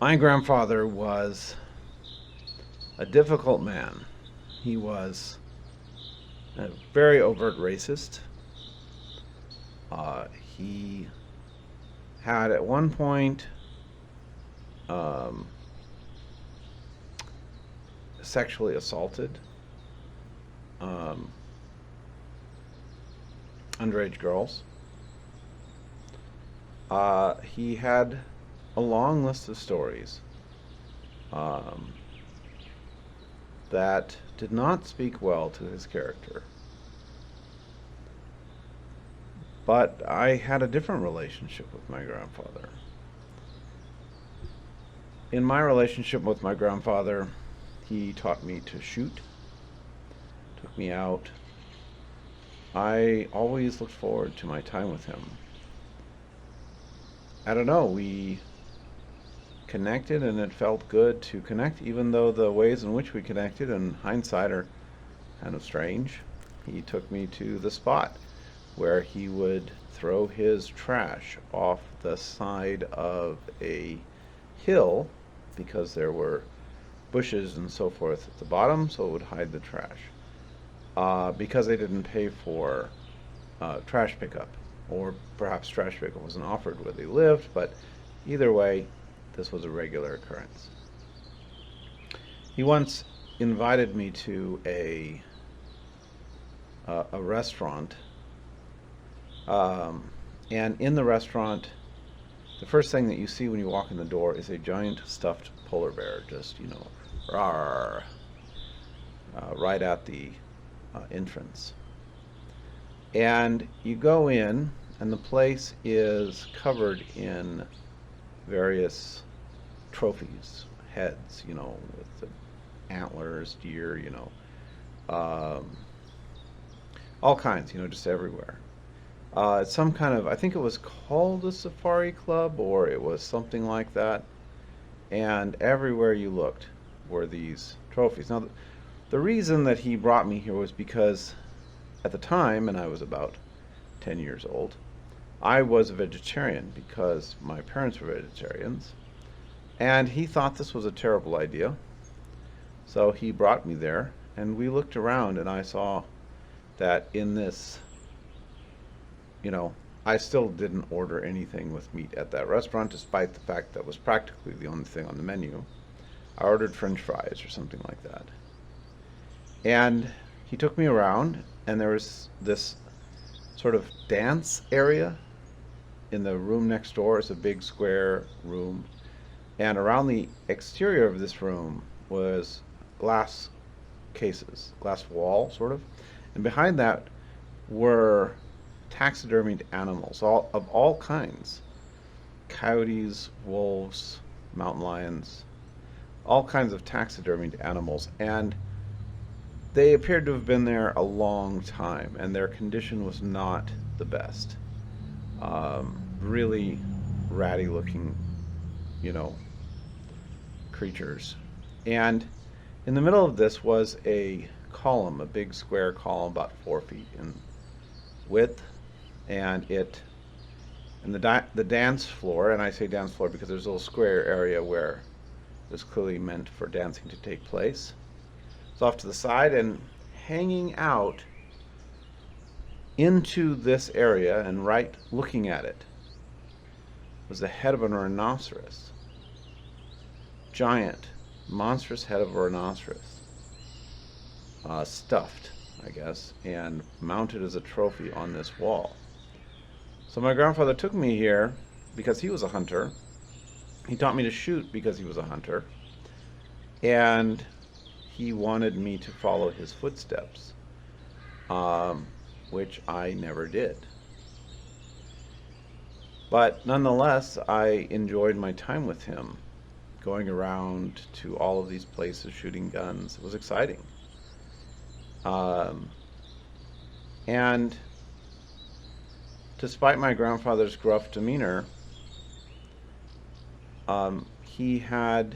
My grandfather was a difficult man. He was a very overt racist. He had at one point um, sexually assaulted um, underage girls. He had a long list of stories um, that did not speak well to his character. But I had a different relationship with my grandfather. In my relationship with my grandfather, he taught me to shoot, took me out. I always looked forward to my time with him. I don't know, we connected and it felt good to connect, even though the ways in which we connected in hindsight are kind of strange. He took me to the spot where he would throw his trash off the side of a hill because there were bushes and so forth at the bottom, so it would hide the trash. Because they didn't pay for trash pickup, or perhaps trash pickup wasn't offered where they lived, but either way, this was a regular occurrence. He once invited me to a restaurant, um, and in the restaurant, the first thing that you see when you walk in the door is a giant stuffed polar bear, just rawr, right at the entrance. And you go in, and the place is covered in various trophies, heads, with the antlers, deer, um, all kinds, just everywhere. It's some kind of, I think it was called a safari club, or it was something like that. And everywhere you looked were these trophies. Now, the reason that he brought me here was because at the time, and I was about 10 years old, I was a vegetarian because my parents were vegetarians. And he thought this was a terrible idea. So he brought me there, and we looked around, and I saw that in this, you know, I still didn't order anything with meat at that restaurant, despite the fact that was practically the only thing on the menu. I ordered French fries or something like that. And he took me around, and there was this sort of dance area in the room next door. It's a big square room. And around the exterior of this room was glass cases, glass wall, sort of. And behind that were taxidermied animals, of all kinds: coyotes, wolves, mountain lions, all kinds of taxidermied animals. And they appeared to have been there a long time, and their condition was not the best. Really ratty looking, you know, creatures. And in the middle of this was a column, a big square column about 4 feet in width, and the dance floor, and I say dance floor because there's a little square area where it was clearly meant for dancing to take place. It's off to the side, and hanging out into this area and right looking at it was the head of a rhinoceros. Giant, monstrous head of a rhinoceros. Stuffed, I guess, and mounted as a trophy on this wall. So my grandfather took me here because he was a hunter. He taught me to shoot because he was a hunter. And he wanted me to follow his footsteps, which I never did. But nonetheless, I enjoyed my time with him, going around to all of these places, shooting guns. It was exciting. Um, and despite my grandfather's gruff demeanor, he had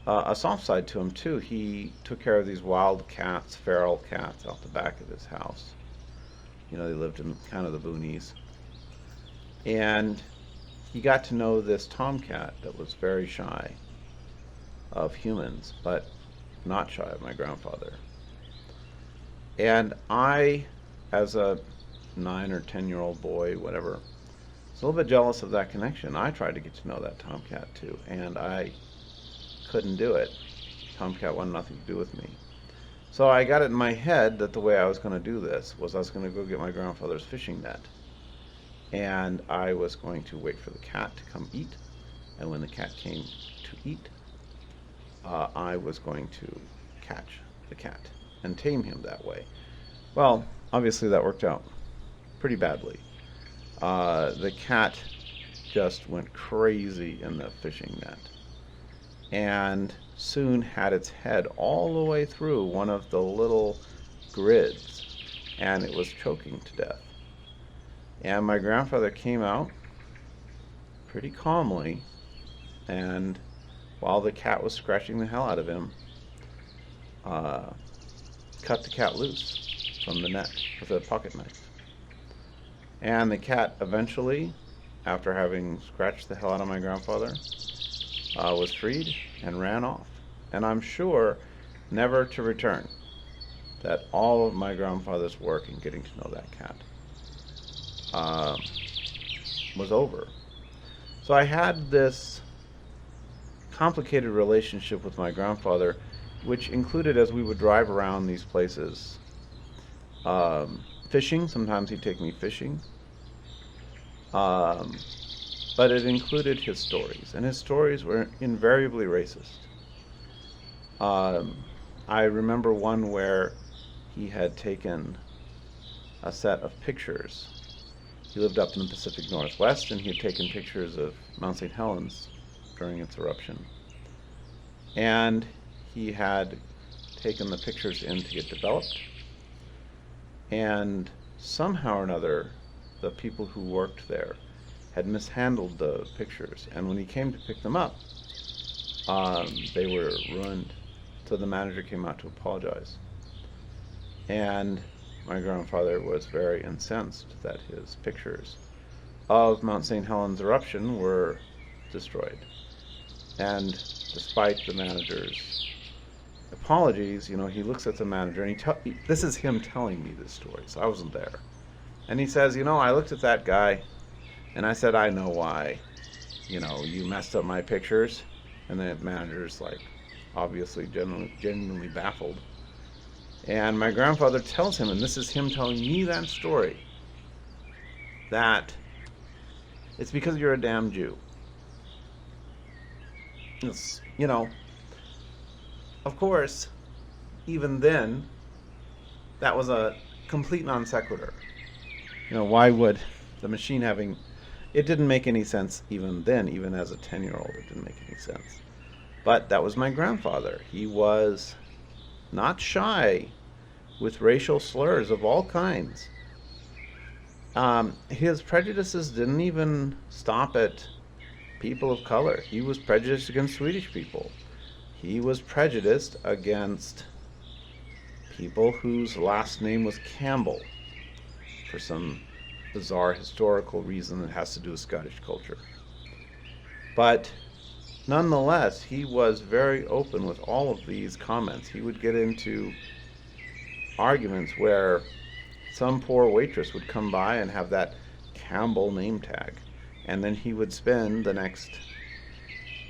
a soft side to him too. He took care of these wild cats, feral cats, out the back of his house. They lived in kind of the boonies. And he got to know this tomcat that was very shy of humans, but not shy of my grandfather. And I, as a 9 or 10-year-old boy, whatever, was a little bit jealous of that connection. I tried to get to know that tomcat too, and I couldn't do it. Tomcat wanted nothing to do with me. So I got it in my head that the way I was going to do this was I was going to go get my grandfather's fishing net. And I was going to wait for the cat to come eat. And when the cat came to eat, I was going to catch the cat and tame him that way. Well, obviously that worked out pretty badly. The cat just went crazy in the fishing net and soon had its head all the way through one of the little grids, and it was choking to death. And my grandfather came out pretty calmly, and while the cat was scratching the hell out of him, cut the cat loose from the net with a pocket knife. And the cat eventually, after having scratched the hell out of my grandfather, was freed and ran off. And I'm sure never to return. That all of my grandfather's work in getting to know that cat was over. So I had this complicated relationship with my grandfather, which included, as we would drive around these places, fishing. Sometimes he'd take me fishing. But it included his stories, and his stories were invariably racist. I remember one where he had taken a set of pictures. He lived up in the Pacific Northwest, and he had taken pictures of Mount St. Helens during its eruption. And he had taken the pictures in to get developed, and somehow or another, the people who worked there had mishandled the pictures, and when he came to pick them up, they were ruined. So the manager came out to apologize. And my grandfather was very incensed that his pictures of Mount St. Helens eruption were destroyed. And despite the manager's apologies, he looks at the manager, and this is him telling me this story, so I wasn't there. And he says, I looked at that guy, and I said, I know why, you messed up my pictures. And the manager's obviously genuinely baffled. And my grandfather tells him, and this is him telling me that story, that it's because you're a damn Jew. It's, of course, even then, that was a complete non sequitur. Why would the machine having... It didn't make any sense even then, even as a 10-year-old, it didn't make any sense. But that was my grandfather. He was not shy with racial slurs of all kinds. His prejudices didn't even stop at people of color. He was prejudiced against Swedish people. He was prejudiced against people whose last name was Campbell, for some bizarre historical reason that has to do with Scottish culture. But nonetheless, he was very open with all of these comments. He would get into arguments where some poor waitress would come by and have that Campbell name tag, and then he would spend the next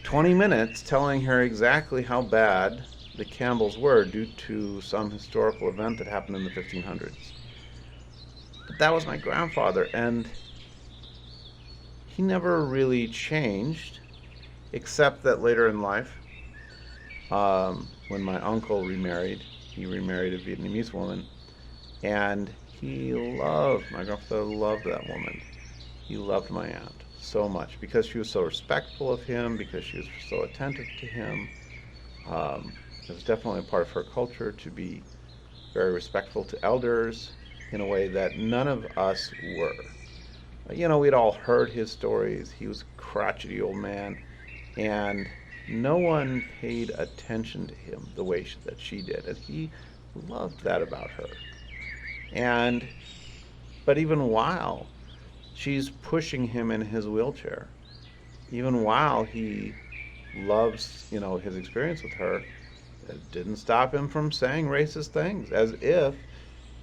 20 minutes telling her exactly how bad the Campbells were due to some historical event that happened in the 1500s. But that was my grandfather, and he never really changed, except that later in life, when my uncle remarried, he remarried a Vietnamese woman, and my grandfather loved that woman. He loved my aunt so much because she was so respectful of him, because she was so attentive to him. It was definitely a part of her culture to be very respectful to elders in a way that none of us were. We'd all heard his stories. He was a crotchety old man, and no one paid attention to him the way that she did, and he loved that about her. But even while she's pushing him in his wheelchair, even while he loves, his experience with her, it didn't stop him from saying racist things, as if,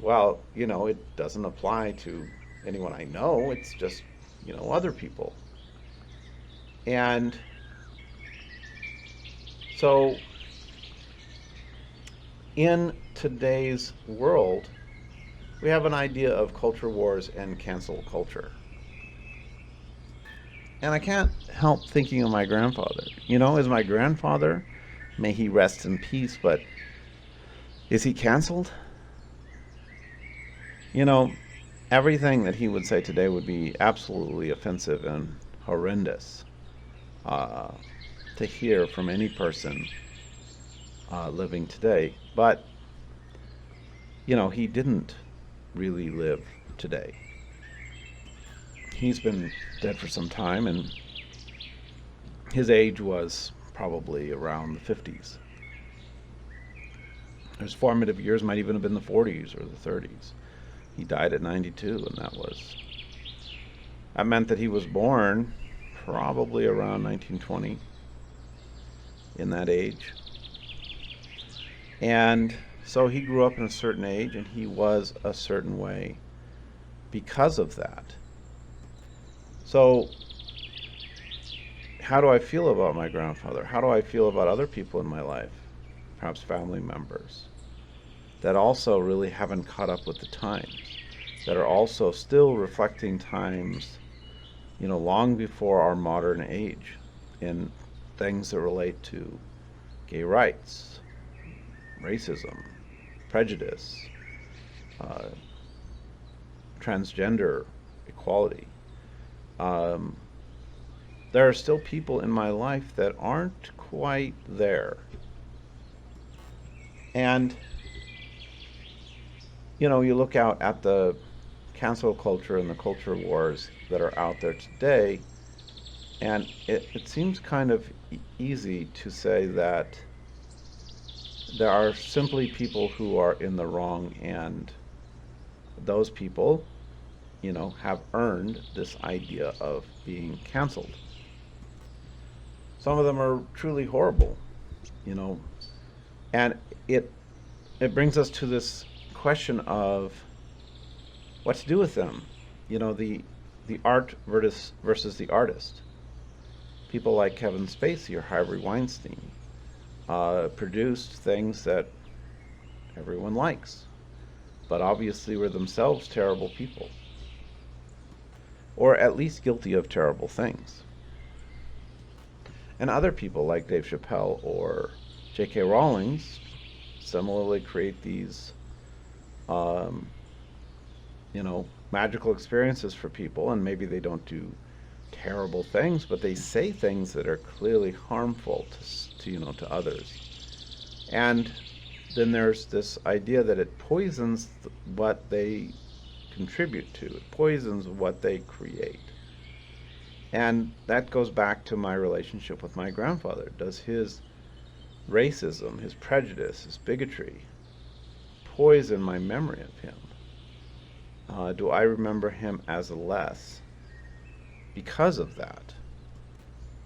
well, it doesn't apply to anyone I know. It's just, other people. And so in today's world, we have an idea of culture wars and cancel culture. And I can't help thinking of my grandfather. Is my grandfather, may he rest in peace, but is he canceled? You know, Everything that he would say today would be absolutely offensive and horrendous uh, to hear from any person living today. But, he didn't really live today. He's been dead for some time, and his age was probably around the 50s. His formative years might even have been the 40s or the 30s. He died at 92, and that meant that he was born probably around 1920, in that age. And so he grew up in a certain age, and he was a certain way because of that. So how do I feel about my grandfather? How do I feel about other people in my life, perhaps family members, that also really haven't caught up with the times, that are also still reflecting times, long before our modern age, in things that relate to gay rights, racism, prejudice, uh, transgender equality. There are still people in my life that aren't quite there. And, you look out at the cancel culture and the culture wars that are out there today, and it seems kind of easy to say that there are simply people who are in the wrong, and those people, have earned this idea of being canceled. Some of them are truly horrible, you know, and it it brings us to this question of what to do with them. The art versus the artist. People like Kevin Spacey or Harvey Weinstein produced things that everyone likes, but obviously were themselves terrible people, or at least guilty of terrible things. And other people like Dave Chappelle or J.K. Rowling's similarly create these, um, magical experiences for people, and maybe they don't do terrible things, but they say things that are clearly harmful to others. And then there's this idea that it poisons what they contribute to. It poisons what they create. And that goes back to my relationship with my grandfather. Does his racism, his prejudice, his bigotry poison my memory of him? Do I remember him as less because of that?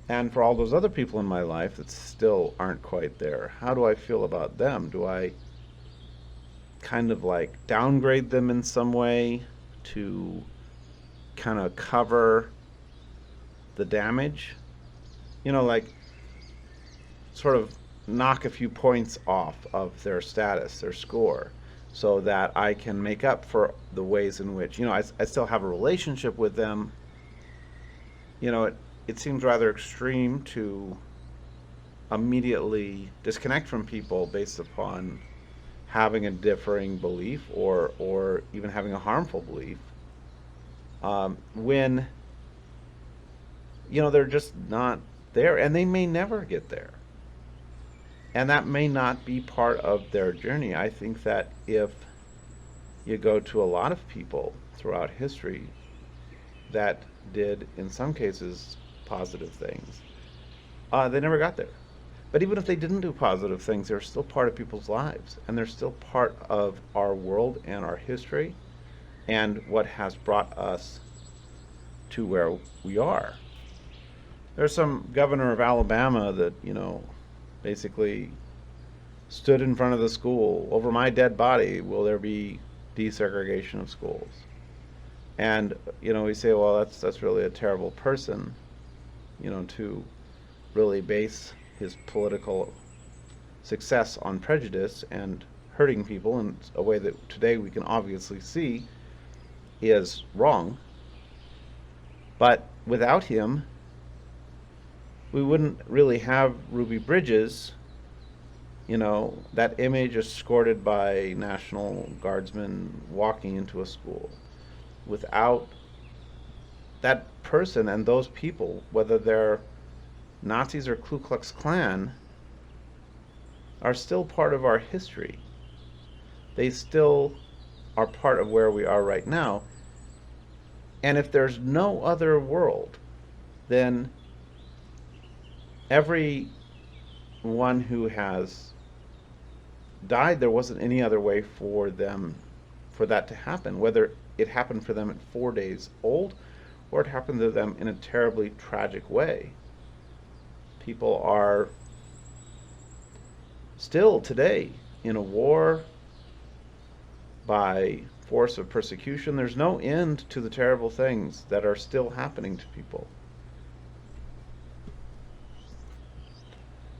And for all those other people in my life that still aren't quite there, how do I feel about them? Do I kind of like downgrade them in some way to kind of cover the damage? Like sort of knock a few points off of their status, their score, so that I can make up for the ways in which, I still have a relationship with them. It seems rather extreme to immediately disconnect from people based upon having a differing belief, or even having a harmful belief, when they're just not there, and they may never get there, and that may not be part of their journey. I think that if you go to a lot of people throughout history that did, in some cases, positive things, they never got there. But even if they didn't do positive things, they're still part of people's lives, and they're still part of our world and our history, and what has brought us to where we are. There's some governor of Alabama that, basically stood in front of the school. Over my dead body will there be desegregation of schools. And, we say, well, that's really a terrible person, to really base his political success on prejudice and hurting people in a way that today we can obviously see is wrong. But without him, we wouldn't really have Ruby Bridges, that image escorted by National Guardsmen walking into a school. Without that person and those people, whether they're Nazis or Ku Klux Klan, are still part of our history. They still are part of where we are right now. And if there's no other world, then every one who has died, there wasn't any other way for that to happen, whether it happened for them at 4 days old or it happened to them in a terribly tragic way. People are still today in a war by force of persecution. There's no end to the terrible things that are still happening to people.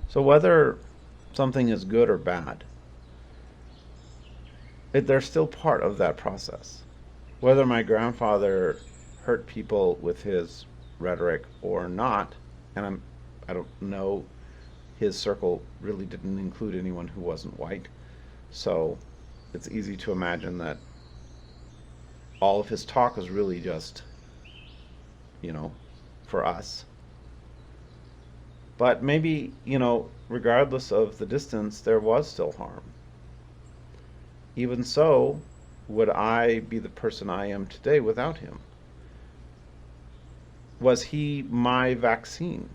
So whether something is good or bad, they're still part of that process. Whether my grandfather hurt people with his rhetoric or not, and I don't know, his circle really didn't include anyone who wasn't white, so it's easy to imagine that all of his talk was really just, for us. But maybe, regardless of the distance, there was still harm. Even so, would I be the person I am today without him? Was he my vaccine?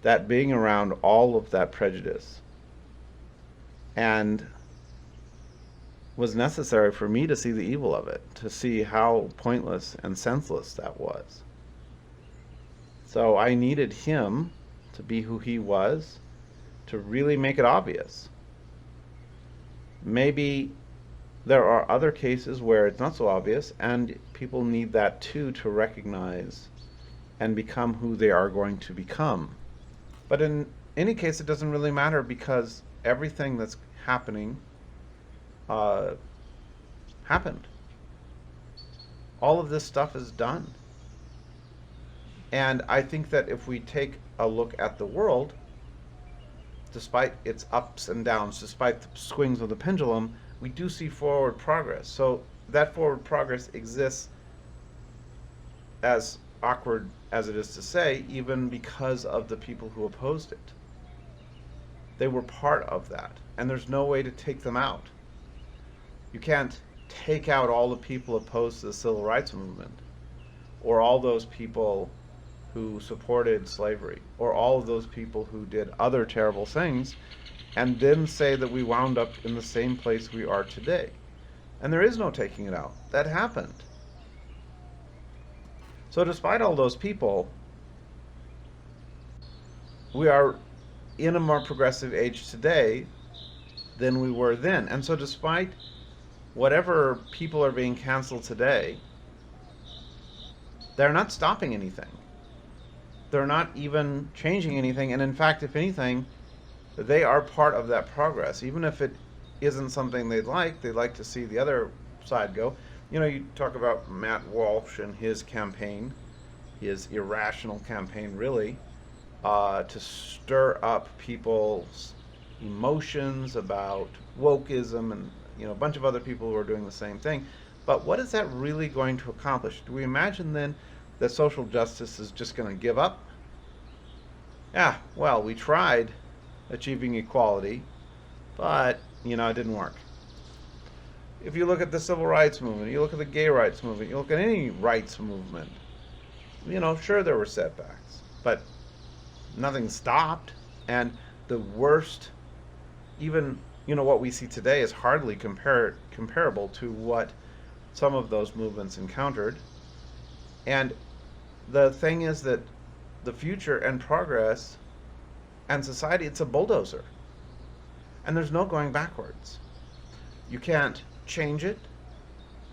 That being around all of that prejudice and was necessary for me to see the evil of it, to see how pointless and senseless that was. So I needed him to be who he was, to really make it obvious. Maybe there are other cases where it's not so obvious, and people need that too to recognize and become who they are going to become. But in any case, it doesn't really matter because everything that's happening happened. All of this stuff is done. And I think that if we take a look at the world, despite its ups and downs, despite the swings of the pendulum, we do see forward progress. So that forward progress exists, as awkward as it is to say, even because of the people who opposed it. They were part of that, and there's no way to take them out. You can't take out all the people opposed to the civil rights movement, or all those people who supported slavery, or all of those people who did other terrible things, and then say that we wound up in the same place we are today. And there is no taking it out. That happened. So despite all those people, we are in a more progressive age today than we were then. And so despite whatever people are being canceled today, they're not stopping anything. They're not even changing anything. And in fact, if anything, they are part of that progress. Even if it isn't something they'd like to see the other side go. You talk about Matt Walsh and his campaign, his irrational campaign, really, to stir up people's emotions about wokeism and a bunch of other people who are doing the same thing. But what is that really going to accomplish? Do we imagine then that social justice is just going to give up? Yeah, well, we tried achieving equality, but it didn't work. If you look at the civil rights movement, you look at the gay rights movement, you look at any rights movement, sure there were setbacks, but nothing stopped. And the worst, even what we see today is hardly comparable to what some of those movements encountered. And the thing is that the future and progress and society, it's a bulldozer. And there's no going backwards. You can't change it.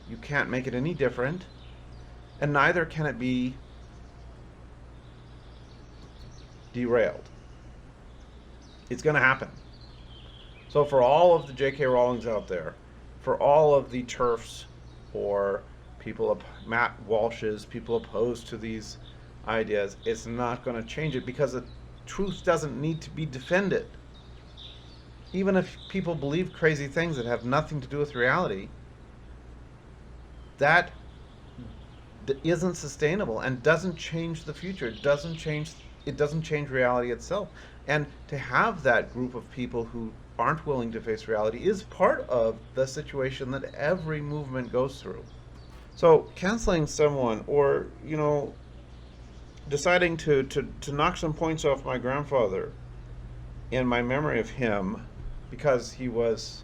You can't make it any different. And neither can it be derailed. It's going to happen. So for all of the J.K. Rowlings out there, for all of the TERFs or people, Matt Walsh's, people opposed to these ideas, it's not going to change it, because the truth doesn't need to be defended. Even if people believe crazy things that have nothing to do with reality, that isn't sustainable and doesn't change the future. It doesn't change reality itself. And to have that group of people who aren't willing to face reality is part of the situation that every movement goes through. So canceling someone, or deciding to knock some points off my grandfather in my memory of him because he was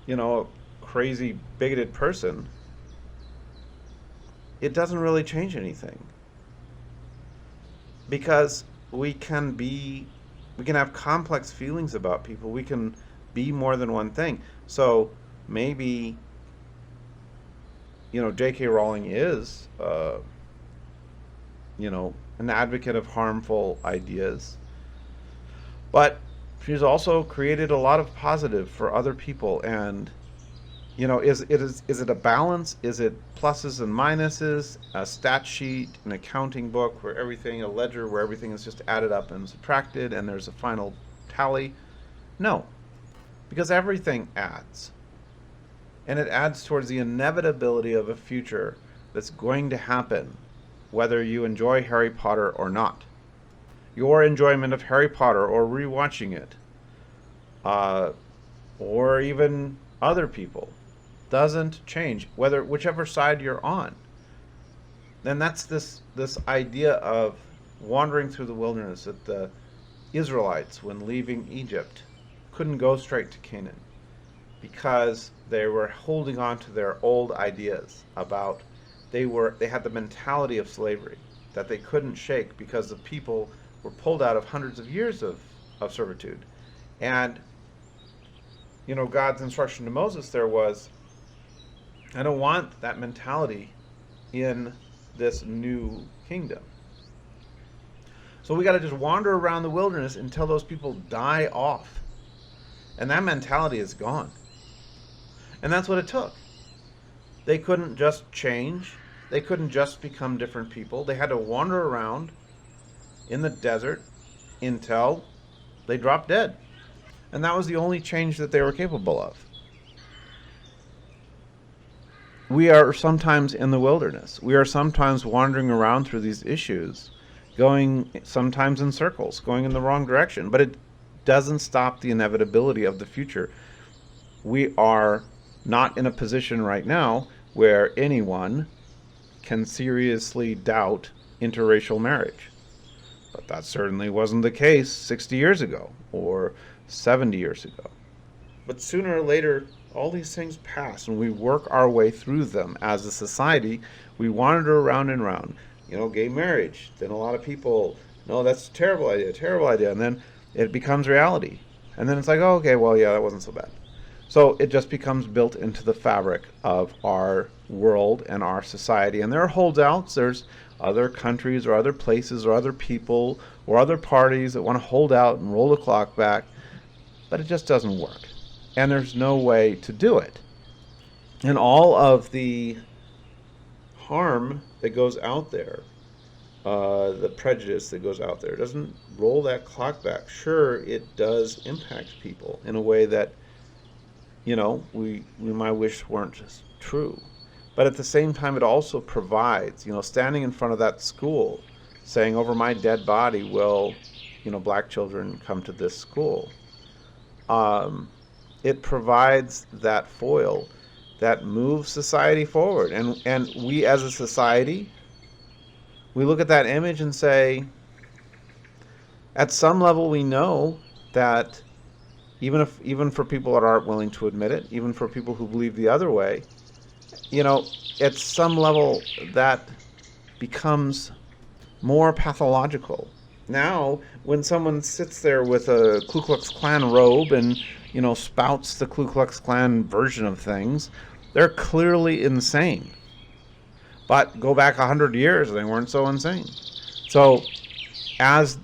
a crazy bigoted person, it doesn't really change anything, because we can have complex feelings about people. We can be more than one thing. So maybe J.K. Rowling is an advocate of harmful ideas, but she's also created a lot of positive for other people. And is it a balance? Is it pluses and minuses, a stat sheet, an accounting book a ledger where everything is just added up and subtracted and there's a final tally? No, because everything adds. And it adds towards the inevitability of a future that's going to happen, whether you enjoy Harry Potter or not. Your enjoyment of Harry Potter, or rewatching it, or even other people, doesn't change, whichever side you're on. And that's this idea of wandering through the wilderness, that the Israelites, when leaving Egypt, couldn't go straight to Canaan because they were holding on to their old ideas about they had the mentality of slavery that they couldn't shake, because the people were pulled out of hundreds of years of servitude. And God's instruction to Moses there was, I don't want that mentality in this new kingdom. So we got to just wander around the wilderness until those people die off. And that mentality is gone. And that's what it took. They couldn't just change. They couldn't just become different people. They had to wander around in the desert until they dropped dead. And that was the only change that they were capable of. We are sometimes in the wilderness. We are sometimes wandering around through these issues, going sometimes in circles, going in the wrong direction. But it doesn't stop the inevitability of the future. We are not in a position right now where anyone can seriously doubt interracial marriage. But that certainly wasn't the case 60 years ago or 70 years ago. But sooner or later, all these things pass, and we work our way through them as a society. We wander around and around. Gay marriage. Then a lot of people, no, that's a terrible idea. And then it becomes reality. And then it's like, oh, okay, well, yeah, that wasn't so bad. So it just becomes built into the fabric of our world and our society. And there are holdouts. There's other countries or other places or other people or other parties that want to hold out and roll the clock back. But it just doesn't work. And there's no way to do it. And all of the harm that goes out there, the prejudice that goes out there, doesn't roll that clock back. Sure, it does impact people in a way that, we might wish weren't just true. But at the same time, it also provides, standing in front of that school, saying, over my dead body will, black children come to this school. It provides that foil that moves society forward. And we as a society, we look at that image and say, at some level we know that even for people that aren't willing to admit it, even for people who believe the other way, at some level that becomes more pathological. Now, when someone sits there with a Ku Klux Klan robe and, spouts the Ku Klux Klan version of things, they're clearly insane. But go back 100 years, they weren't so insane. So, as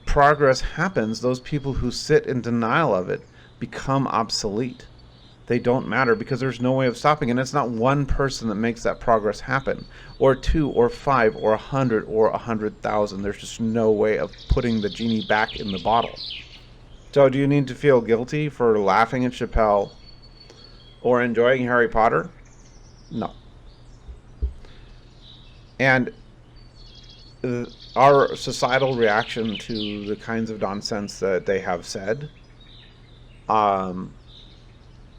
progress happens, those people who sit in denial of it become obsolete. They don't matter because there's no way of stopping it. And it's not one person that makes that progress happen, or two, or five, or 100, or 100,000. There's just no way of putting the genie back in the bottle. So do you need to feel guilty for laughing at Chappelle or enjoying Harry Potter? No. And our societal reaction to the kinds of nonsense that they have said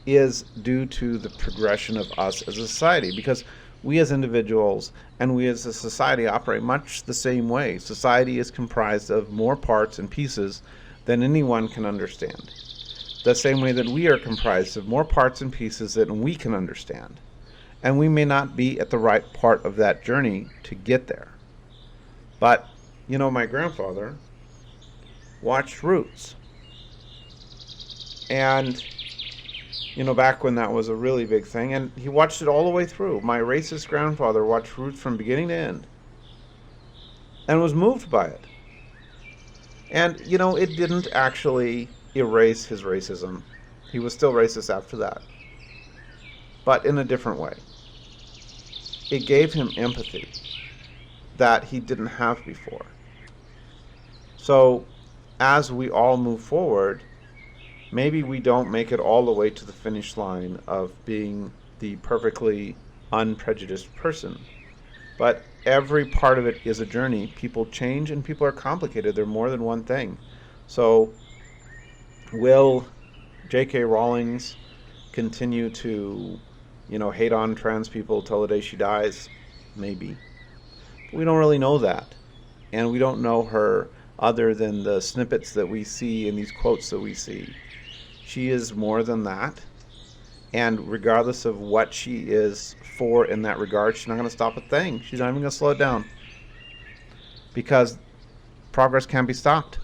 is due to the progression of us as a society, because we as individuals and we as a society operate much the same way. Society is comprised of more parts and pieces than anyone can understand. The same way that we are comprised of more parts and pieces than we can understand. And we may not be at the right part of that journey to get there. But, my grandfather watched Roots. And, back when that was a really big thing, and he watched it all the way through. My racist grandfather watched Roots from beginning to end and was moved by it. And, it didn't actually erase his racism. He was still racist after that, but in a different way. It gave him empathy that he didn't have before. So, as we all move forward, maybe we don't make it all the way to the finish line of being the perfectly unprejudiced person. But every part of it is a journey. People change and people are complicated. They're more than one thing. So, will J.K. Rowling continue to, hate on trans people till the day she dies? Maybe. But we don't really know that. And we don't know her other than the snippets that we see and these quotes that we see. She is more than that. And regardless of what she is for in that regard, she's not going to stop a thing. She's not even going to slow it down. Because progress can't be stopped.